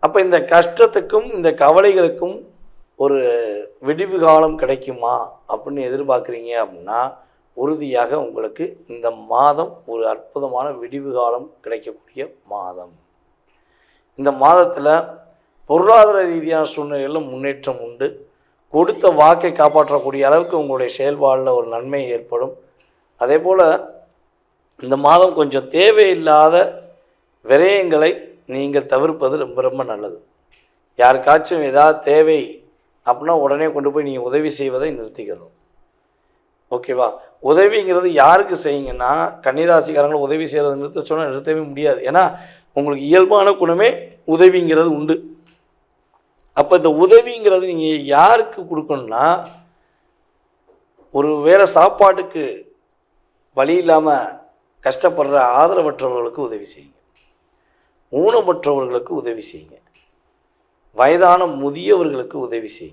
அப்போ இந்த கஷ்டத்துக்கும் இந்த கவலைகளுக்கும் ஒரு விடிவு காலம் கிடைக்குமா அப்படின்னு எதிர்பார்க்குறீங்க அப்படின்னா, உறுதியாக உங்களுக்கு இந்த மாதம் ஒரு அற்புதமான விடிவு காலம் கிடைக்கக்கூடிய மாதம். இந்த மாதத்தில் பொருளாதார ரீதியான சூழ்நிலைகளில் முன்னேற்றம் உண்டு. கொடுத்த வாக்கை காப்பாற்றக்கூடிய அளவுக்கு உங்களுடைய செயல்பாடில் ஒரு நன்மை ஏற்படும். அதே போல் இந்த மாதம் கொஞ்சம் தேவையில்லாத விரயங்களை நீங்கள் தவிர்ப்பது ரொம்ப ரொம்ப நல்லது. யாருக்காச்சும் ஏதாவது தேவை அப்படின்னா உடனே கொண்டு போய் நீங்கள் உதவி செய்வதை நிறுத்திக்கணும். ஓகேவா? உதவிங்கிறது யாருக்கு செய்யுங்கன்னா, கன்னிராசிக்காரங்களை உதவி செய்கிறத நிறுத்த சொன்னால் நிறுத்தவே முடியாது. ஏன்னா உங்களுக்கு இயல்பான குணமே உதவிங்கிறது உண்டு. அப்போ இந்த உதவிங்கிறது நீங்கள் யாருக்கு கொடுக்கணும்னா, ஒரு வேளை சாப்பாட்டுக்கு வழி இல்லாமல் கஷ்டப்படுற ஆதரவற்றவர்களுக்கு உதவி செய்யுங்க. ஊனமற்றவர்களுக்கு உதவி செய்யுங்க. வயதான முதியவர்களுக்கு உதவி செய்யுங்க.